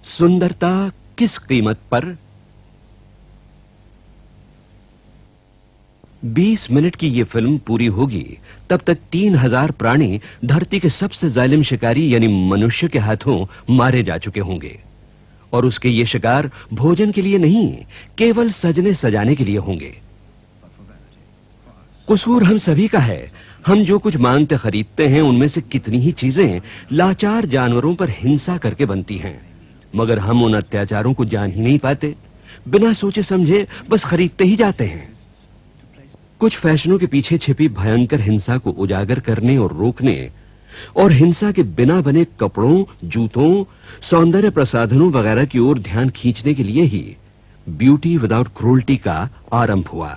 सुंदरता किस कीमत पर? 20 मिनट की ये फिल्म पूरी होगी तब तक 3000 प्राणी धरती के सबसे जालिम शिकारी यानी मनुष्य के हाथों मारे जा चुके होंगे। और उसके ये शिकार भोजन के लिए नहीं, केवल सजने सजाने के लिए होंगे। कसूर हम सभी का है। हम जो कुछ मांगते खरीदते हैं उनमें से कितनी ही चीजें लाचार जानवरों पर हिंसा करके बनती हैं, मगर हम उन अत्याचारों को जान ही नहीं पाते। बिना सोचे समझे बस खरीदते ही जाते हैं। कुछ फैशनों के पीछे छिपी भयंकर हिंसा को उजागर करने और रोकने और हिंसा के बिना बने कपड़ों, जूतों, सौंदर्य प्रसाधनों वगैरह की ओर ध्यान खींचने के लिए ही ब्यूटी विदाउट क्रूरल्टी का आरंभ हुआ।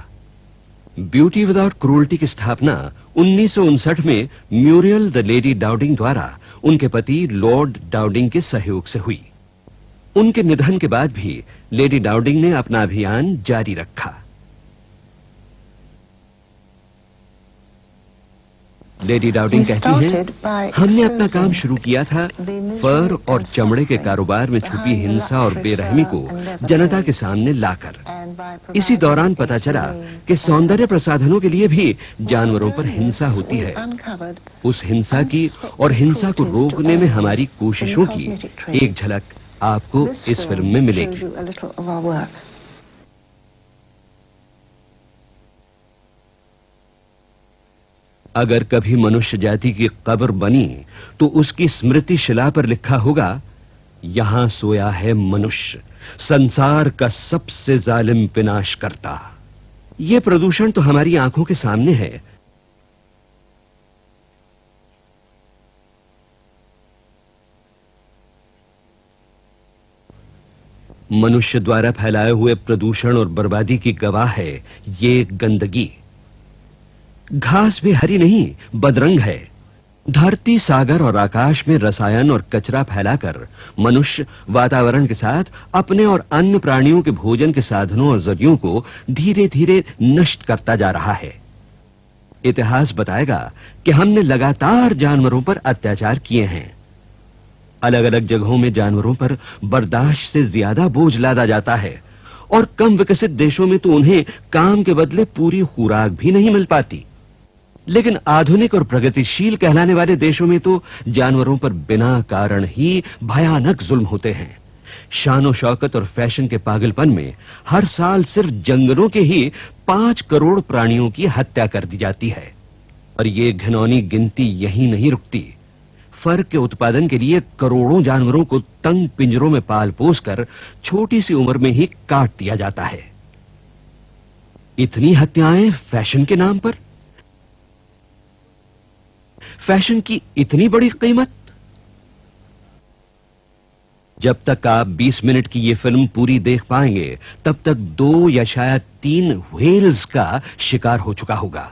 ब्यूटी विदाउट क्रूरल्टी की स्थापना 1959 में म्यूरियल द लेडी डाउडिंग द्वारा उनके पति लॉर्ड डाउडिंग के सहयोग से हुई। उनके निधन के बाद भी लेडी डाउडिंग ने अपना अभियान जारी रखा। लेडी डाउडिंग कहती हैं, हमने अपना काम शुरू किया था फर और चमड़े के कारोबार में छुपी हिंसा और बेरहमी को जनता के सामने लाकर। इसी दौरान पता चला कि सौंदर्य प्रसाधनों के लिए भी जानवरों पर हिंसा होती है। उस हिंसा की और हिंसा को रोकने में हमारी कोशिशों की एक झलक आपको इस फिल्म में मिलेगी। अगर कभी मनुष्य जाति की कब्र बनी तो उसकी स्मृति शिला पर लिखा होगा, यहां सोया है मनुष्य, संसार का सबसे जालिम विनाशकर्ता। यह प्रदूषण तो हमारी आंखों के सामने है। मनुष्य द्वारा फैलाए हुए प्रदूषण और बर्बादी की गवाह है ये गंदगी। घास भी हरी नहीं, बदरंग है। धरती, सागर और आकाश में रसायन और कचरा फैलाकर मनुष्य वातावरण के साथ अपने और अन्य प्राणियों के भोजन के साधनों और जरियों को धीरे-धीरे नष्ट करता जा रहा है। इतिहास बताएगा कि हमने लगातार जानवरों पर अत्याचार किए हैं। अलग-अलग जगहों में जानवरों पर बर्दाश्त से ज्यादा बोझ लादा जाता है और कम विकसित देशों में तो उन्हें काम के बदले पूरी खुराक भी नहीं मिल पाती। लेकिन आधुनिक और प्रगतिशील कहलाने वाले देशों में तो जानवरों पर बिना कारण ही भयानक जुल्म होते हैं। शान शौकत और फैशन के पागलपन में हर साल सिर्फ जंगलों के ही 5 करोड़ प्राणियों की हत्या कर दी जाती है। और ये घिनौनी गिनती यहीं नहीं रुकती। फर के उत्पादन के लिए करोड़ों जानवरों को तंग पिंजरों में पाल पोस कर छोटी सी उम्र में ही काट दिया जाता है। इतनी हत्याएं फैशन के नाम पर? फैशन की इतनी बड़ी कीमत? जब तक आप 20 मिनट की यह फिल्म पूरी देख पाएंगे तब तक 2 या शायद 3 व्हेल्स का शिकार हो चुका होगा।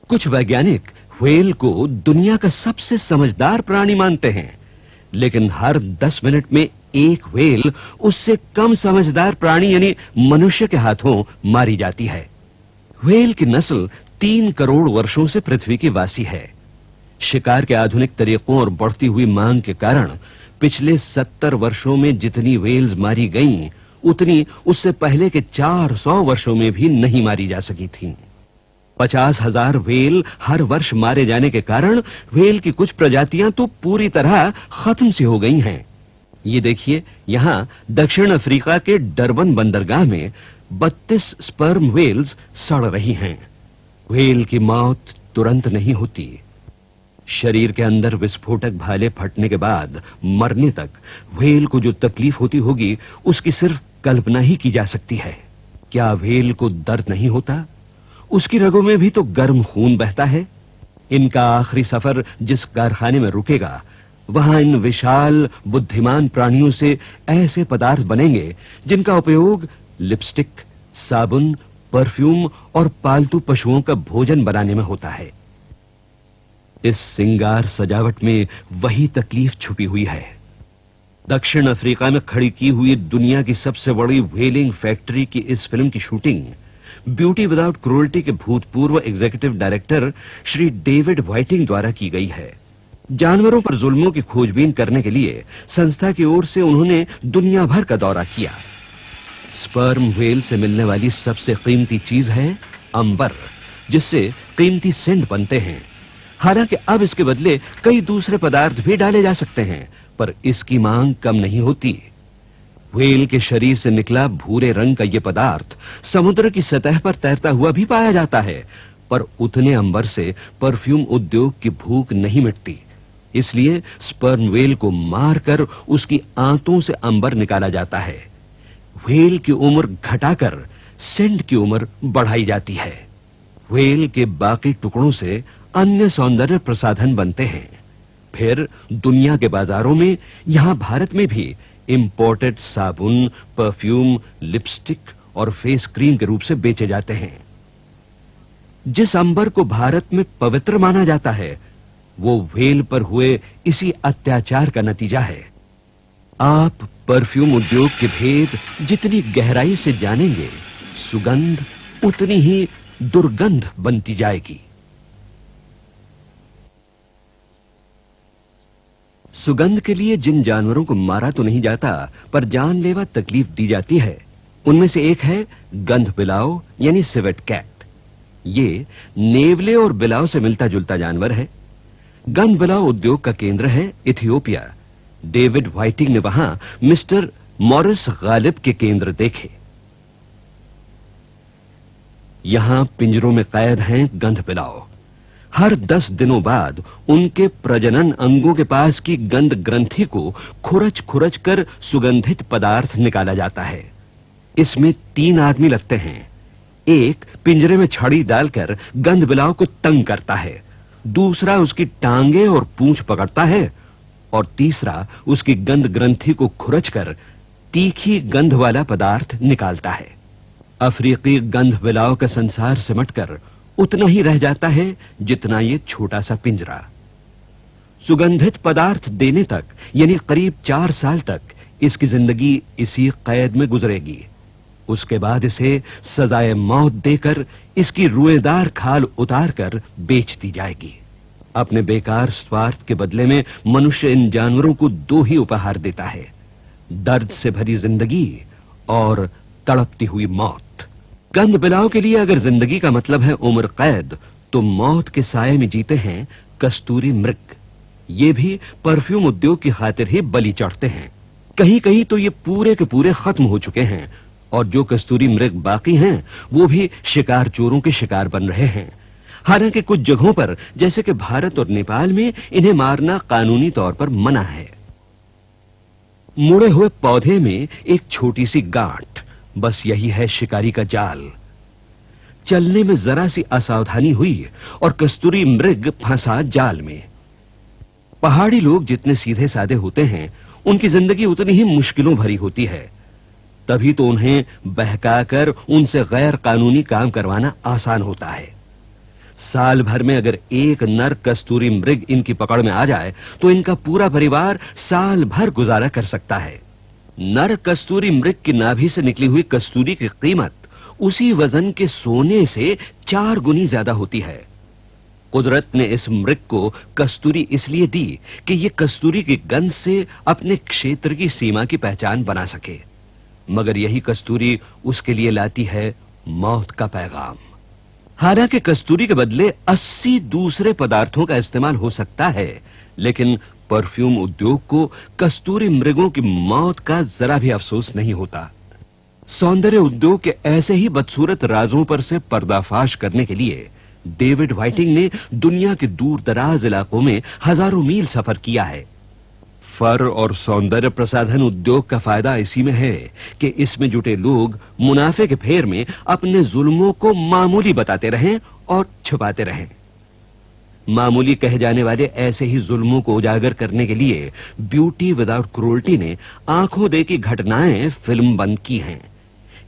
कुछ वैज्ञानिक व्हेल को दुनिया का सबसे समझदार प्राणी मानते हैं, लेकिन हर 10 मिनट में एक व्हेल उससे कम समझदार प्राणी यानी मनुष्य के हाथों मारी जाती है। व्हेल की नस्ल 3 करोड़ वर्षों से पृथ्वी की वासी है। शिकार के आधुनिक तरीकों और बढ़ती हुई मांग के कारण पिछले 70 वर्षों में जितनी व्हेल्स मारी गईं, उतनी उससे पहले के 400 वर्षों में भी नहीं मारी जा सकी थीं। 50,000 व्हेल हर वर्ष मारे जाने के कारण व्हेल की कुछ प्रजातियां तो पूरी तरह खत्म सी हो गई हैं। ये देखिए, यहां दक्षिण अफ्रीका के डरबन बंदरगाह में 32 स्पर्म व्हेल्स सड़ रही हैं। व्हेल की मौत तुरंत नहीं होती। शरीर के अंदर विस्फोटक भाले फटने के बाद मरने तक व्हेल को जो तकलीफ होती होगी उसकी सिर्फ कल्पना ही की जा सकती है। क्या व्हेल को दर्द नहीं होता? उसकी रगों में भी तो गर्म खून बहता है। इनका आखिरी सफर जिस कारखाने में रुकेगा, वहां इन विशाल बुद्धिमान प्राणियों से ऐसे पदार्थ बनेंगे जिनका उपयोग लिपस्टिक, साबुन, परफ्यूम और पालतू पशुओं का भोजन बनाने में होता है। इस सिंगार सजावट में वही तकलीफ छुपी हुई है। दक्षिण अफ्रीका में खड़ी की हुई दुनिया की सबसे बड़ी व्हेलिंग फैक्ट्री की इस फिल्म की शूटिंग ब्यूटी विदाउट क्रूरल्टी के भूतपूर्व executive director Shri David whitening द्वारा की गई है। जानवरों पर जुल्मों की खोजबीन करने के लिए संस्था की ओर से उन्होंने दुनिया भर का दौरा किया। स्पर्म व्हेल से मिलने वाली सबसे कीमती चीज है अंबर, जिससे कीमती सेंट बनते हैं। हालांकि अब इसके बदले कई दूसरे पदार्थ भी डाले जा सकते हैं, पर इसकी मांग कम नहीं होती। व्हेल के शरीर से निकला भूरे रंग का यह पदार्थ समुद्र की सतह पर तैरता हुआ भी पाया जाता है, पर उतने अंबर से परफ्यूम उद्योग की भूख नहीं मिटती। इसलिए स्पर्म व्हेल को मारकर उसकी आंतों से अंबर निकाला जाता है। व्हेल की उम्र घटाकर सेंट की उम्र बढ़ाई जाती है। व्हेल के बाकी टुकड़ों से अन्य सौंदर्य प्रसाधन बनते हैं। फिर दुनिया के बाजारों में, यहां भारत में भी इंपोर्टेड साबुन, परफ्यूम, लिपस्टिक और फेस क्रीम के रूप से बेचे जाते हैं। जिस अंबर को भारत में पवित्र माना जाता है, वो व्हेल पर हुए इसी अत्याचार का नतीजा है। आप परफ्यूम उद्योग के भेद जितनी गहराई से जानेंगे, सुगंध उतनी ही दुर्गंध बनती जाएगी। सुगंध के लिए जिन जानवरों को मारा तो नहीं जाता, पर जानलेवा तकलीफ दी जाती है, उनमें से एक है गंध बिलाव यानी सिवेट कैट। ये नेवले और बिलाव से मिलता जुलता जानवर है। गंध बिलाव उद्योग का केंद्र है इथियोपिया। डेविड व्हाइटिंग ने वहां मिस्टर मॉरिस गालिब के केंद्र देखे। यहां पिंजरों में कैद हैं गंध बिलाव। हर 10 दिनों बाद उनके प्रजनन अंगों के पास की गंध ग्रंथि को खुरच कर सुगंधित पदार्थ निकाला जाता है। इसमें 3 आदमी लगते हैं। एक पिंजरे में छड़ी डालकर गंध बिलाव को तंग करता है, दूसरा उसकी टांगे और पूंछ पकड़ता है, और तीसरा उसकी गंध ग्रंथि को खुरचकर तीखी गंध वाला पदार्थ निकालता है। अफ्रीकी गंध बिलाव का संसार सिमटकर उतना ही रह जाता है जितना ये छोटा सा पिंजरा। सुगंधित पदार्थ देने तक यानी करीब 4 साल तक इसकी जिंदगी इसी कैद में गुजरेगी। उसके बाद इसे सजाए मौत देकर इसकी रुएदार खाल उतारकर बेच दी जाएगी। अपने बेकार स्वार्थ के बदले में मनुष्य इन जानवरों को 2 ही उपहार देता है, दर्द से भरी जिंदगी और तड़पती हुई मौत। गंध बिलाव के लिए अगर जिंदगी का मतलब है उम्र कैद, तो मौत के साये में जीते हैं कस्तूरी मृग। ये भी परफ्यूम उद्योग की खातिर ही बलि चढ़ते हैं। कहीं कहीं तो ये पूरे के पूरे खत्म हो चुके हैं, और जो कस्तूरी मृग बाकी हैं, वो भी शिकार चोरों के शिकार बन रहे हैं। हालांकि कुछ जगहों पर, जैसे कि भारत और नेपाल में, इन्हें मारना कानूनी तौर पर मना है। मुड़े हुए पौधे में एक छोटी सी गांठ, बस यही है शिकारी का जाल। चलने में जरा सी असावधानी हुई और कस्तूरी मृग फंसा जाल में। पहाड़ी लोग जितने सीधे साधे होते हैं, उनकी जिंदगी उतनी ही मुश्किलों भरी होती है। तभी तो उन्हें बहकाकर उनसे गैर कानूनी काम करवाना आसान होता है। साल भर में अगर एक नर कस्तूरी मृग इनकी पकड़ में आ जाए, तो इनका पूरा परिवार साल भर गुजारा कर सकता है। नर कस्तूरी मृग की नाभि से निकली हुई कस्तूरी की कीमत उसी वजन के सोने से 4 गुनी ज्यादा होती है। कुदरत ने इस मृग को कस्तूरी इसलिए दी कि यह कस्तूरी की गंध से अपने क्षेत्र की सीमा की पहचान बना सके, मगर यही कस्तूरी उसके लिए लाती है मौत का पैगाम। हालांकि कस्तूरी के बदले 80 दूसरे पदार्थों का इस्तेमाल हो सकता है, लेकिन परफ्यूम उद्योग को कस्तूरी मृगों की मौत का जरा भी अफसोस नहीं होता। सौंदर्य उद्योग के ऐसे ही बदसूरत राजों पर से पर्दाफाश करने के लिए डेविड व्हाइटिंग ने दुनिया के दूर दराज इलाकों में हजारों मील सफर किया है। फर और सौंदर्य प्रसाधन उद्योग का फायदा इसी में है कि इसमें जुटे लोग मुनाफे के फेर में अपने जुल्मों को मामूली बताते रहें और छुपाते रहें। मामूली कहे जाने वाले ऐसे ही जुल्मों को उजागर करने के लिए ब्यूटी विदाउट क्रूरल्टी ने आंखों देखी घटनाएं फिल्म बंद की हैं।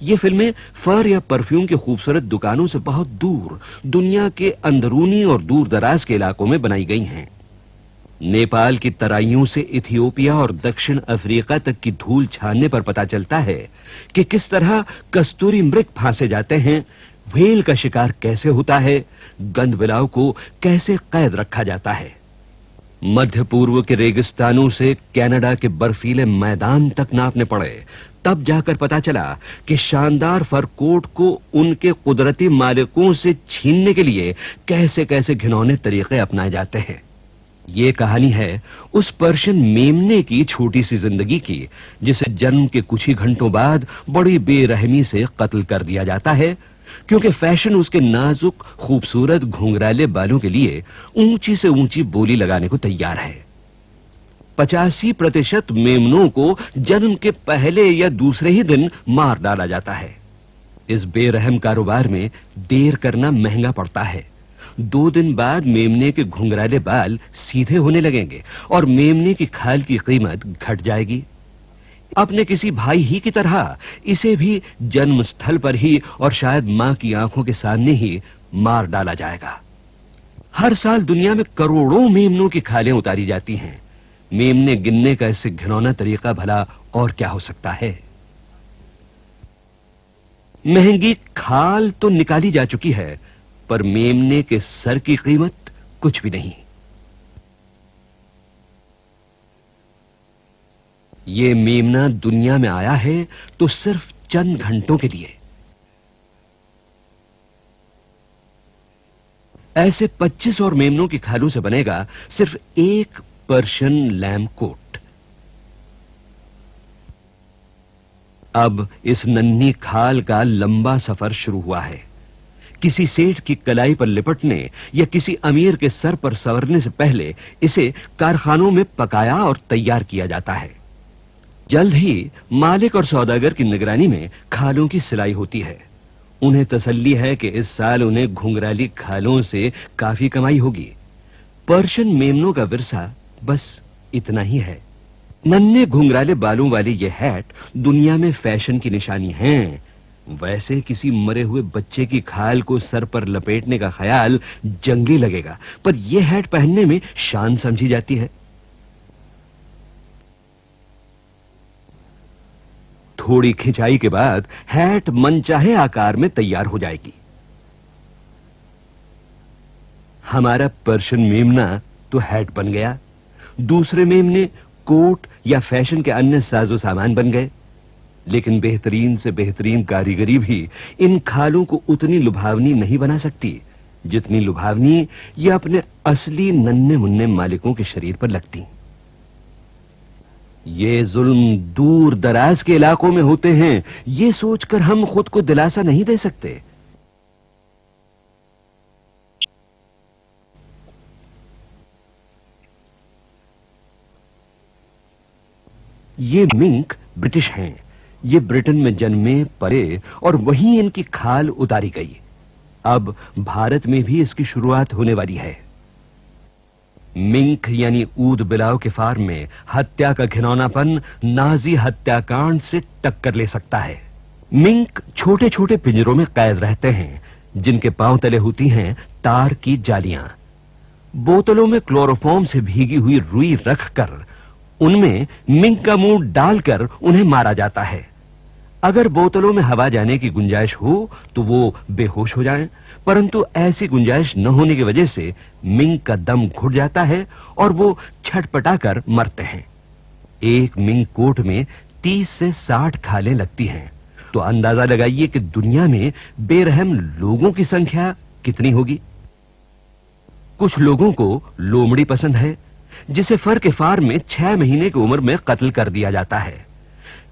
ये फिल्में फर या परफ्यूम की खूबसूरत दुकानों से बहुत दूर दुनिया के अंदरूनी और दूर दराज के इलाकों में बनाई गई हैं। नेपाल की तराइयों से इथियोपिया और दक्षिण अफ्रीका तक की धूल छानने पर पता चलता है कि किस तरह कस्तूरी मृग फांसे जाते हैं, व्हेल का शिकार कैसे होता है, गंध बिलाव को कैसे कैद रखा जाता है। मध्य पूर्व के रेगिस्तानों से कनाडा के बर्फीले मैदान तक नापने पड़े। तब जाकर पता चला कि शानदार फर कोट को उनके कुदरती मालिकों से छीनने के लिए कैसे कैसे घिनौने तरीके अपनाए जाते हैं। ये कहानी है उस पर्शियन मेमने की छोटी सी जिंदगी की, जिसे जन्म के कुछ ही घंटों बाद बड़ी बेरहमी से कत्ल कर दिया जाता है, क्योंकि फैशन उसके नाजुक खूबसूरत घुंघराले बालों के लिए ऊंची से ऊंची बोली लगाने को तैयार है। 85% मेमनों को जन्म के पहले या दूसरे ही दिन मार डाला जाता है। इस बेरहम कारोबार में देर करना महंगा पड़ता है। 2 दिन बाद मेमने के घुंघराले बाल सीधे होने लगेंगे और मेमने की खाल की कीमत घट जाएगी। अपने किसी भाई ही की तरह इसे भी जन्म स्थल पर ही और शायद मां की आंखों के सामने ही मार डाला जाएगा। हर साल दुनिया में करोड़ों मेमनों की खालें उतारी जाती हैं। मेमने गिनने का इससे घिनौना तरीका भला और क्या हो सकता है। महंगी खाल तो निकाली जा चुकी है, पर मेमने के सर की कीमत कुछ भी नहीं। ये मेमना दुनिया में आया है तो सिर्फ चंद घंटों के लिए। ऐसे 25 और मेमनों की खालों से बनेगा सिर्फ एक पर्शियन लैम कोट। अब इस नन्ही खाल का लंबा सफर शुरू हुआ है। किसी सेठ की कलाई पर लिपटने या किसी अमीर के सर पर संवरने से पहले इसे कारखानों में पकाया और तैयार किया जाता है। जल्द ही मालिक और सौदागर की निगरानी में खालों की सिलाई होती है। उन्हें तसल्ली है कि इस साल उन्हें घुंघराली खालों से काफी कमाई होगी। पर्शियन मेमनों का विरसा बस इतना ही है। नन्हे घुंघराले बालों वाले ये हैट दुनिया में फैशन की निशानी हैं। वैसे किसी मरे हुए बच्चे की खाल को सर पर लपेटने का ख्याल जंगी लगेगा, पर यह हैट पहनने में शान समझी जाती है। थोड़ी खिंचाई के बाद हैट मनचाहे आकार में तैयार हो जाएगी। हमारा पर्शियन मेमना तो हैट बन गया। दूसरे मेमने कोट या फैशन के अन्य साजो सामान बन गए। लेकिन बेहतरीन से बेहतरीन कारीगरी भी इन खालों को उतनी लुभावनी नहीं बना सकती जितनी लुभावनी ये अपने असली नन्हे मुन्ने मालिकों के शरीर पर लगती। ये जुल्म दूर दराज के इलाकों में होते हैं, ये सोचकर हम खुद को दिलासा नहीं दे सकते। ये मिंक ब्रिटिश हैं। ये ब्रिटेन में जन्मे पले और वहीं इनकी खाल उतारी गई। अब भारत में भी इसकी शुरुआत होने वाली है। मिंक यानी ऊद बिलाव के फार्म में हत्या का घिनौनापन नाजी हत्याकांड से टक्कर ले सकता है। मिंक छोटे छोटे पिंजरों में कैद रहते हैं, जिनके पांव तले होती हैं तार की जालियां। बोतलों में क्लोरोफॉर्म से भीगी हुई रुई रखकर उनमें मिंक का मुंह डालकर उन्हें मारा जाता है। अगर बोतलों में हवा जाने की गुंजाइश हो तो वो बेहोश हो जाएं, परंतु ऐसी गुंजाइश न होने की वजह से मिंक का दम घुट जाता है और वो छटपटाकर मरते हैं। एक मिंक कोट में 30 से 60 खालें लगती हैं, तो अंदाजा लगाइए कि दुनिया में बेरहम लोगों की संख्या कितनी होगी। कुछ लोगों को लोमड़ी पसंद है, जिसे फर के फार्म में 6 महीने की उम्र में कत्ल कर दिया जाता है।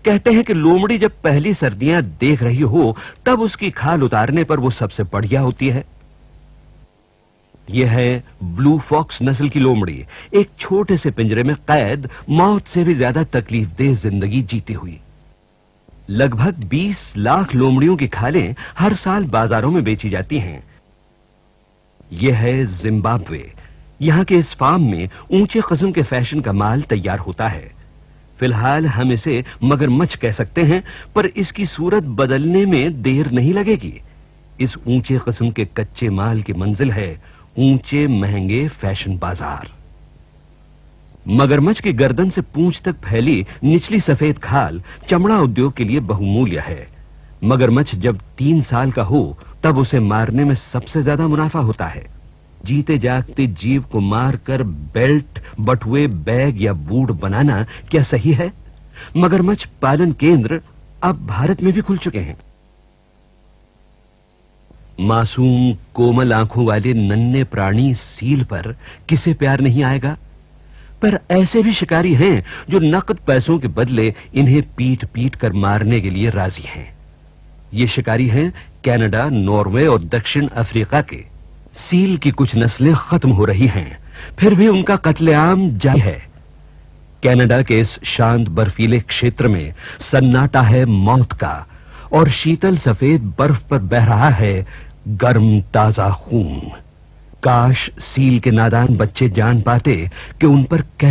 कहते हैं कि लोमड़ी जब पहली सर्दियां देख रही हो तब उसकी खाल उतारने पर वो सबसे बढ़िया होती है। यह है ब्लू फॉक्स नस्ल की लोमड़ी, एक छोटे से पिंजरे में कैद मौत से भी ज्यादा तकलीफदेह जिंदगी जीती हुई। लगभग 20 लाख लोमड़ियों की खालें हर साल बाजारों में बेची जाती हैं। यह है जिम्बाब्वे। यहां के इस फार्म में ऊंचे किस्म के फैशन का माल तैयार होता है। फिलहाल हम इसे मगरमच्छ कह सकते हैं, पर इसकी सूरत बदलने में देर नहीं लगेगी। इस ऊंचे किस्म के कच्चे माल की मंजिल है ऊंचे महंगे फैशन बाजार। मगरमच्छ की गर्दन से पूंछ तक फैली निचली सफेद खाल चमड़ा उद्योग के लिए बहुमूल्य है। मगरमच्छ जब 3 साल का हो तब उसे मारने में सबसे ज्यादा मुनाफा होता है। जीते जागते जीव को मारकर बेल्ट, बटुए, बैग या बूट बनाना क्या सही है? मगरमच्छ पालन केंद्र अब भारत में भी खुल चुके हैं। मासूम कोमल आंखों वाले नन्हे प्राणी सील पर किसे प्यार नहीं आएगा? पर ऐसे भी शिकारी हैं जो नकद पैसों के बदले इन्हें पीट पीट कर मारने के लिए राजी हैं। ये शिकारी हैं कनाडा, नॉर्वे और दक्षिण अफ्रीका के। सील की कुछ नस्लें खत्म हो रही हैं, फिर भी उनका कत्लेआम जारी है। कनाडा के इस शांत बर्फीले क्षेत्र में सन्नाटा है मौत का, और शीतल सफेद बर्फ पर बह रहा है गर्म ताजा खून। काश सील के नादान बच्चे जान पाते कि उन पर